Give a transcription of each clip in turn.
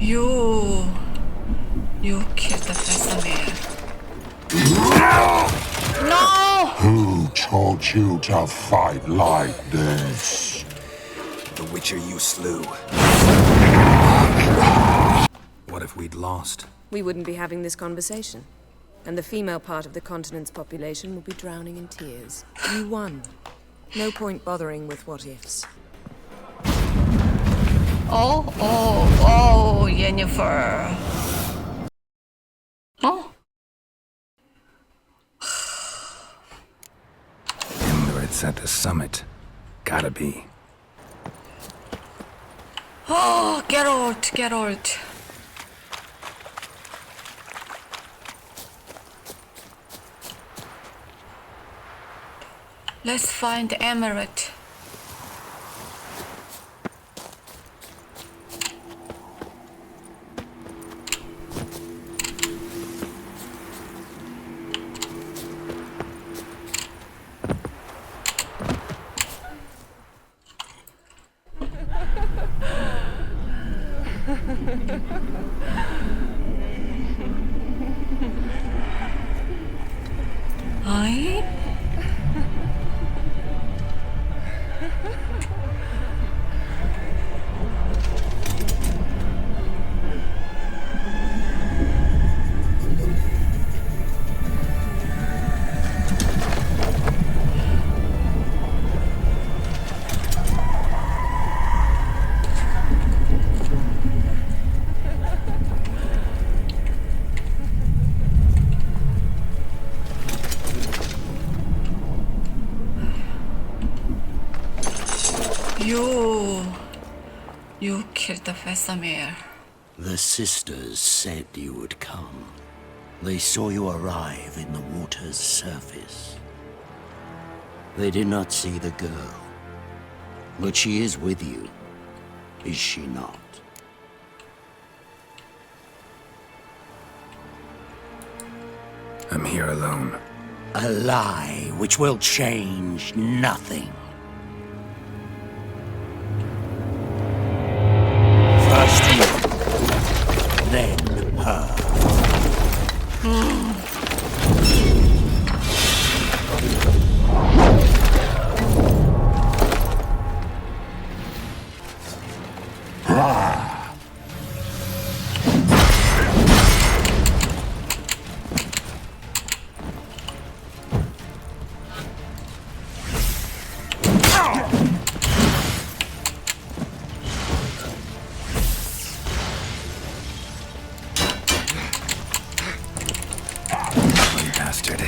You... You killed the Vesemir. No! Who taught you to fight like this? The Witcher you slew. What if we'd lost? We wouldn't be having this conversation. And the female part of the continent's population would be drowning in tears. You won. No point bothering with what-ifs. Oh, Yennefer. Oh? Remember, it's at the summit. Gotta be. Oh, Geralt. Let's find the emirate. Aye? You killed the Vesemir. The sisters said you would come. They saw you arrive in the water's surface. They did not see the girl. But she is with you, is she not? I'm here alone. A lie which will change nothing. First you, then her. Bastard.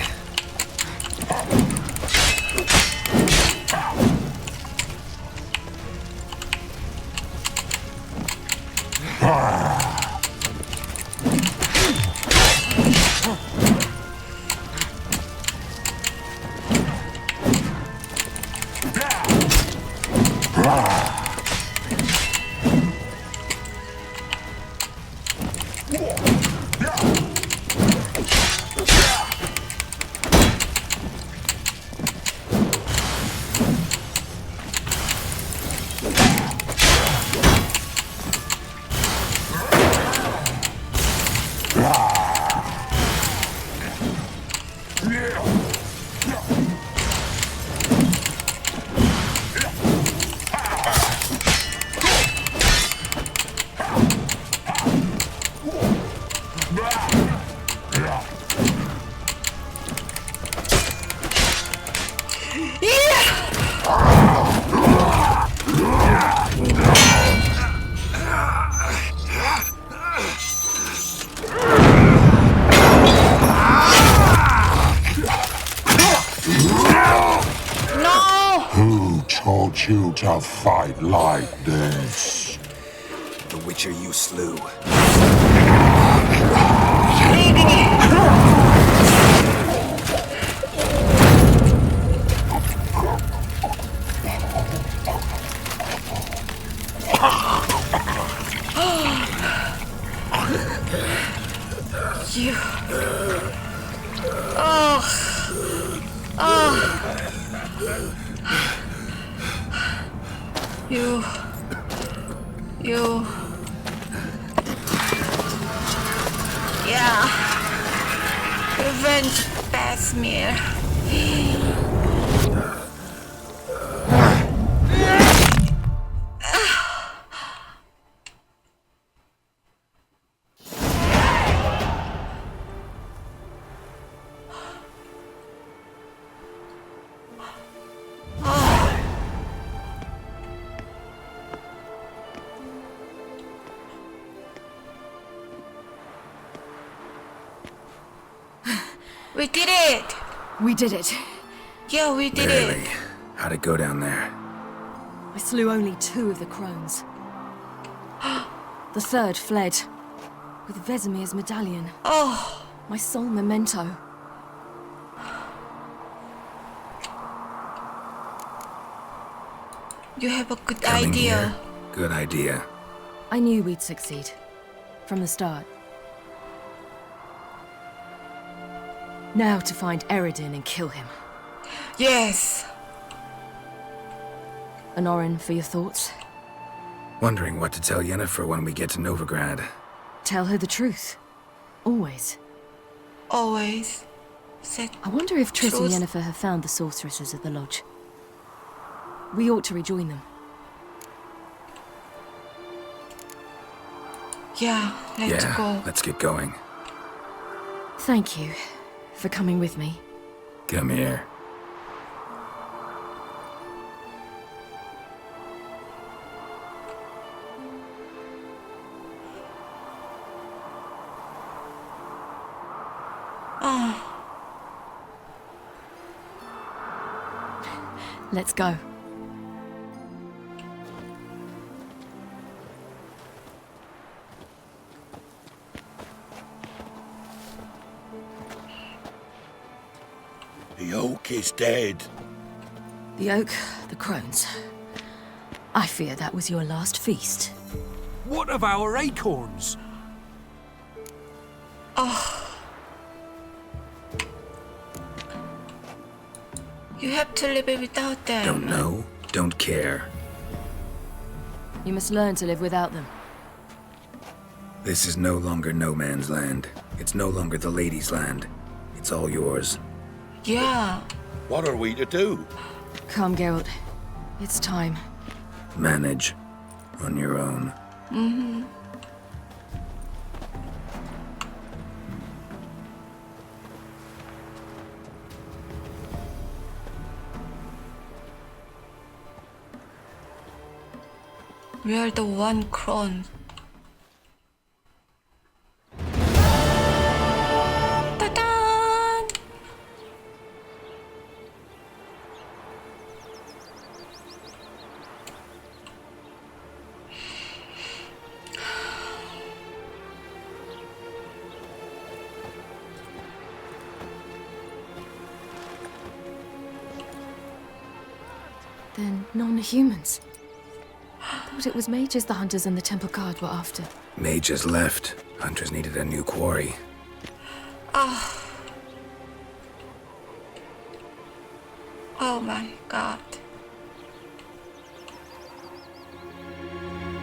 Who taught you to fight like this? The Witcher you slew. You... Oh... You... Avenged Vesemir. We did it! We did it. Yeah, we did Barely. it. How'd it go down there? I slew only 2 of the crones. The third fled with Vesemir's medallion, Oh, my sole memento. you have a good Coming idea. here? Good idea. I knew we'd succeed from the start. Now to find Eredin and kill him. Yes. Anorin, for your thoughts? Wondering what to tell Yennefer when we get to Novigrad. Tell her the truth. Always. Always. Said I wonder if Triss and Truth. Yennefer have found the sorceresses at the lodge. We ought to rejoin them. yeah, let's Yeah, go. let's get going. Thank you for coming with me. Come here. Let's go. The oak is dead. The oak, the crones. I fear that was your last feast. What of our acorns? You have to live without them. Don't know, don't care. You must learn to live without them. This is no longer no man's land. It's no longer the lady's land. It's all yours. Yeah. What are we to do? Come, Geralt. It's time. Manage. On your own. We are the one crone. Ta-da! Then non-humans. Thought it was mages the hunters and the temple guard were after. Mages left. Hunters needed a new quarry. Oh my god.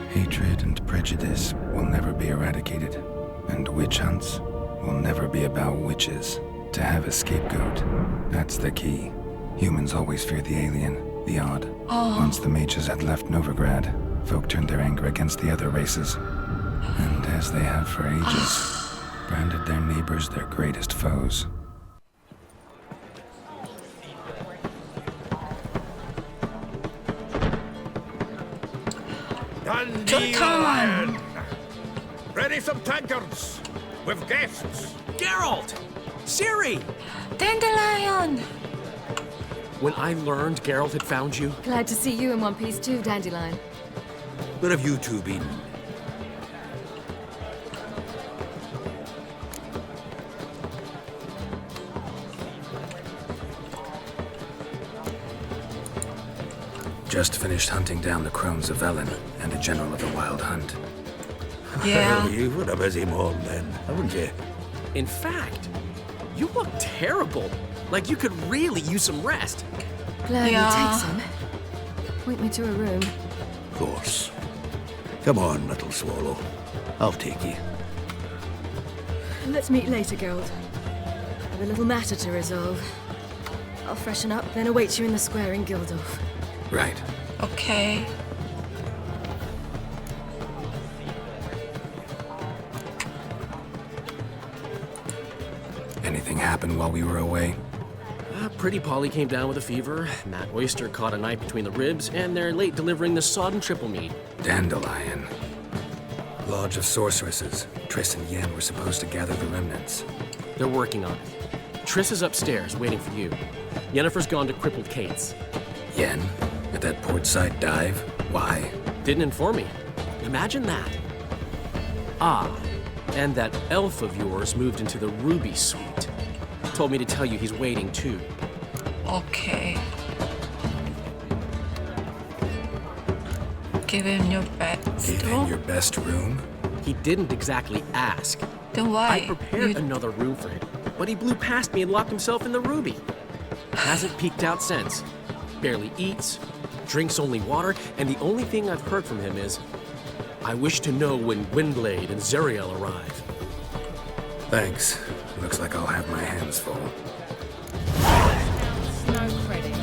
Hatred and prejudice will never be eradicated. And witch hunts will never be about witches. To have a scapegoat, that's the key. Humans always fear the alien, the odd. Once the mages had left Novigrad, folk turned their anger against the other races. And as they have for ages, branded their neighbors their greatest foes. Jotan! Ready some tankards with guests. Geralt! Ciri! Dandelion! When I learned Geralt had found you, Glad to see you in one piece too, Dandelion. Where have you two been? Just finished hunting down the crones of Velen and a general of the Wild Hunt. Yeah. Well, you've had a busy morning then, haven't you? in fact, you look terrible. Like you could really use some rest. Glad Yeah. you take some. Point me to a room. Of course. Come on, little swallow. I'll take you. Let's meet later, Geralt. have a little matter to resolve. I'll freshen up, then await you in the square in Gildorf. Right. Okay. Anything happen while we were away? Pretty Polly came down with a fever. Matt Oyster caught a knife between the ribs, and they're late delivering the sodden triple meat. Dandelion. Lodge of Sorceresses. Triss and Yen were supposed to gather the remnants. They're working on it. Triss is upstairs, waiting for you. Yennefer's gone to crippled Kate's. Yen? At that portside dive? Why? Didn't inform me. Imagine that. Ah, and that elf of yours moved into the Ruby Suite. Told me to tell you he's waiting too. Okay. Give him your bed. Gave him your best room? He didn't exactly ask. Then why? I prepared another room for him, but he blew past me and locked himself in the Ruby. Hasn't peeked out since. Barely eats, drinks only water, and the only thing I've heard from him is, I wish to know when Windblade and Zeriel arrive. Thanks. Looks like I'll have my hands full. No credit.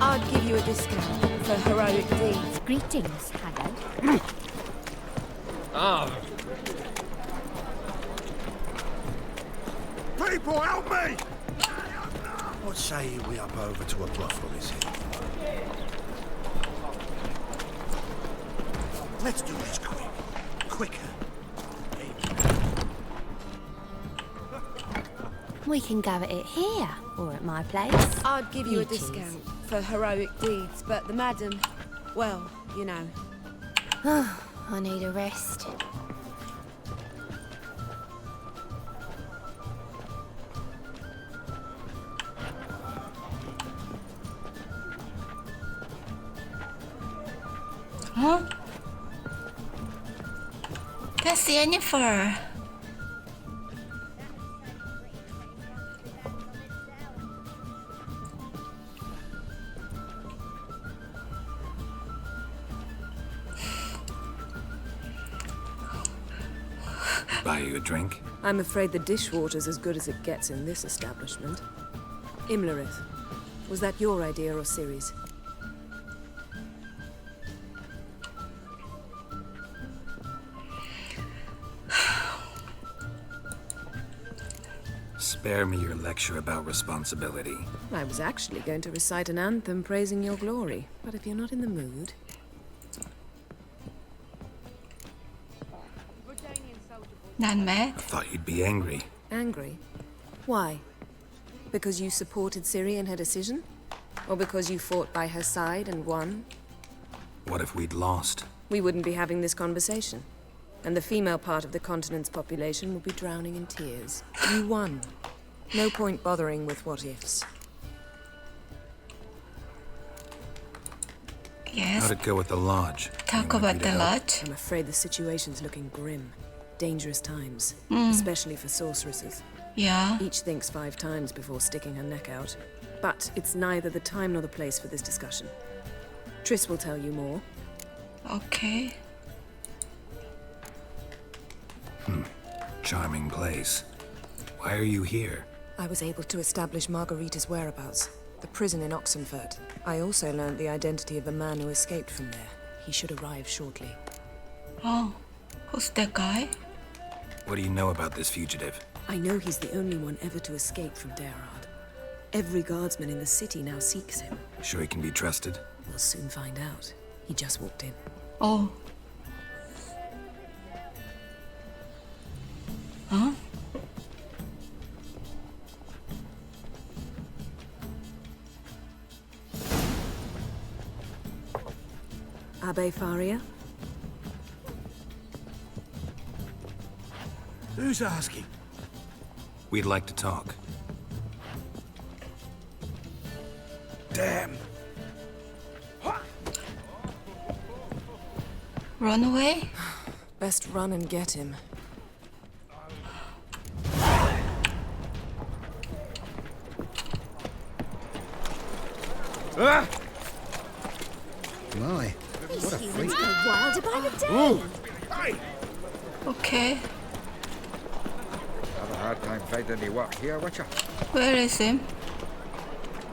I'd give you a discount for heroic deeds. Greetings, Hagrid. People, help me! What say we up over to a brothel, is it? Let's do this quick. Quicker. We can go at it here, or at my place. I'd give you a choose. discount for heroic deeds, but the madam, well, you know. I need a rest. Huh? That's Yennefer. Buy you a drink? I'm afraid the dishwater's as good as it gets in this establishment. Imlerith, was that your idea or Ciri's? Spare me your lecture about responsibility. I was actually going to recite an anthem praising your glory, but if you're not in the mood... Not mad? I thought you'd be angry. Angry? Why? Because you supported Ciri in her decision? Or because you fought by her side and won? What if we'd lost? We wouldn't be having this conversation. And the female part of the continent's population would be drowning in tears. You won. No point bothering with what-ifs. Yes. How'd it go with the lodge? Talk Anyone about need the help? lodge. I'm afraid the situation's looking grim. Dangerous times. Especially for sorceresses. Yeah. Each thinks 5 times before sticking her neck out. But it's neither the time nor the place for this discussion. Triss will tell you more. Okay. Charming place. Why are you here? I was able to establish Margarita's whereabouts. The prison in Oxenfurt. I also learned the identity of a man who escaped from there. He should arrive shortly. Oh, who's that guy? What do you know about this fugitive? I know he's the only one ever to escape from Geralt. Every guardsman in the city now seeks him. Sure he can be trusted? We'll soon find out. He just walked in. Oh. Huh? Abbe Faria? Who's asking? We'd like to talk. Damn. Run away? Best run and get him. My, what a freak. Go wilder by the day. Hey! Okay. hard time finding any work here, watcha? Where is him?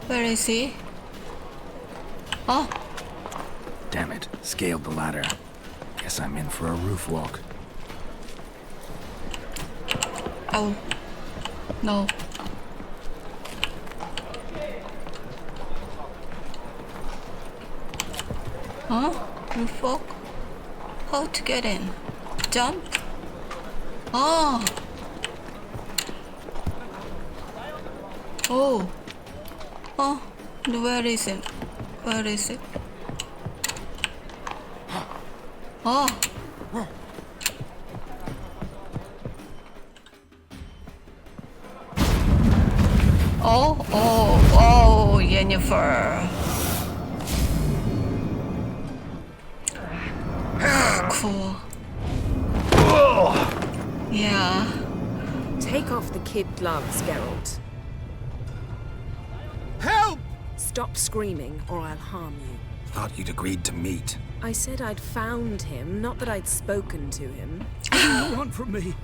Where is he? Oh, Damn it, scaled the ladder. Guess I'm in for a roof walk. oh, no. Huh? Roof walk? How to get in? Jump? Oh. Oh. Oh, where is it? Where is it? Oh. Oh, Yennefer. Cool. Yeah. Take off the kid gloves, Geralt. Help! Stop screaming, or I'll harm you. Thought you'd agreed to meet. I said I'd found him, not that I'd spoken to him. What do you want from me?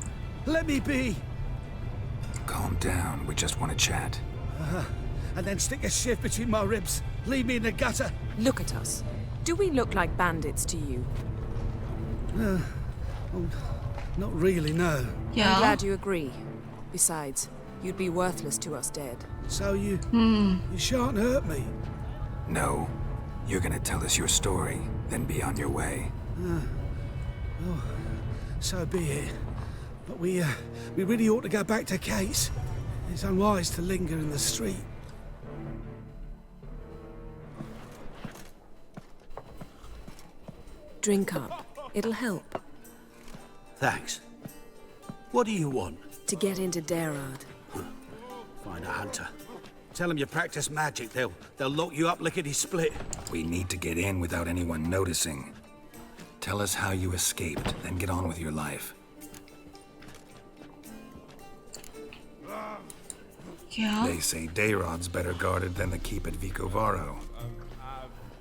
Let me be. Calm down, we just want to chat. And then stick a shift between my ribs. Leave me in the gutter. Look at us. Do we look like bandits to you? Not really, no. Yeah. I'm glad you agree. Besides, you'd be worthless to us dead. So you shan't hurt me. No. You're gonna tell us your story, then be on your way. So be it. But we really ought to go back to Kate's. It's unwise to linger in the street. Drink up. It'll help. Thanks. What do you want? To get into Geralt. Find a hunter. Tell them you practice magic. They'll lock you up lickety-split. We need to get in without anyone noticing. Tell us how you escaped, then get on with your life. Yeah. They say Dayrod's better guarded than the keep at Vicovaro.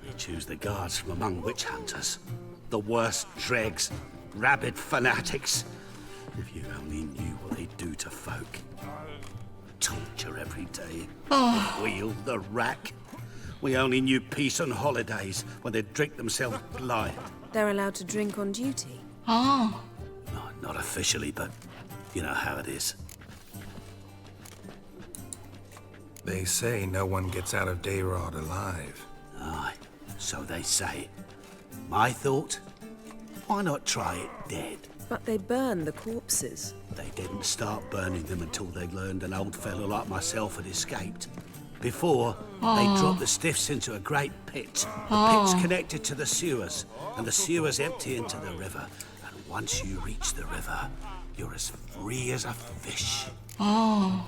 We choose the guards from among witch hunters. The worst dregs, rabid fanatics. If you only knew what they do to folk. Torture every day. Oh. The wheel, the rack. We only knew peace on holidays when they'd drink themselves blind. They're allowed to drink on duty. Oh. No, not officially, but you know how it is. They say no one gets out of Dayrod alive. Aye, so they say. My thought? Why not try it dead? But they burn the corpses. They didn't start burning them until they learned an old fellow like myself had escaped. Before, they dropped the stiffs into a great pit. The pit's connected to the sewers, and the sewers empty into the river. And once you reach the river, you're as free as a fish. Oh.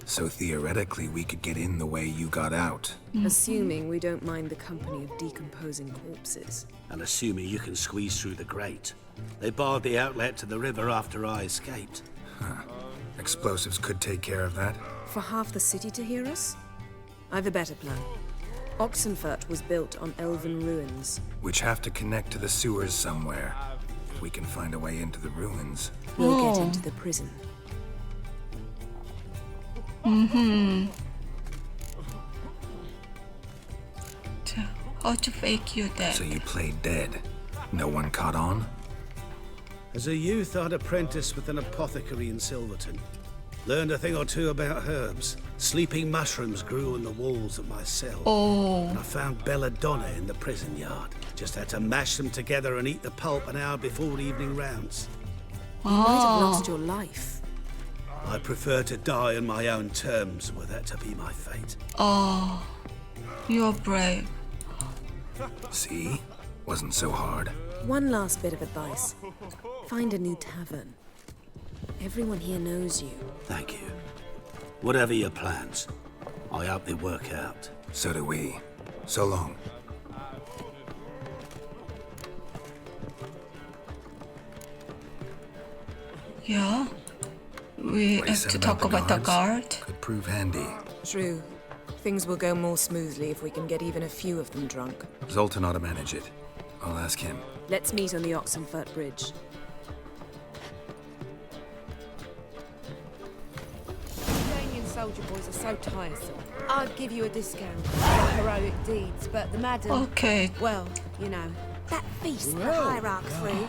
So theoretically, we could get in the way you got out. Assuming we don't mind the company of decomposing corpses. And assuming you can squeeze through the grate. They barred the outlet to the river after I escaped. Explosives could take care of that. For half the city to hear us? I've a better plan. Oxenfurt was built on elven ruins. Which have to connect to the sewers somewhere. If we can find a way into the ruins. We'll get into the prison. So, how to fake you dead? So you played dead. No one caught on? As a youth, I'd apprenticed with an apothecary in Silverton. Learned a thing or two about herbs. Sleeping mushrooms grew on the walls of my cell. Oh. And I found belladonna in the prison yard. Just had to mash them together and eat the pulp an hour before evening rounds. You might have lost your life. I prefer to die on my own terms, were that to be my fate. Oh. You're brave. See? Wasn't so hard. One last bit of advice. Find a new tavern. Everyone here knows you. Thank you. Whatever your plans, I hope they work out. So do we. So long. Yeah. We have Said to talk about the guard. Could prove handy. True. Things will go more smoothly if we can get even a few of them drunk. Zoltan ought to manage it. I'll ask him. Let's meet on the Oxenfurt Bridge. soldier boys are so tiresome. I'd give you a discount for heroic deeds, but the madam... Okay. Well, you know, that feast the hierarch threw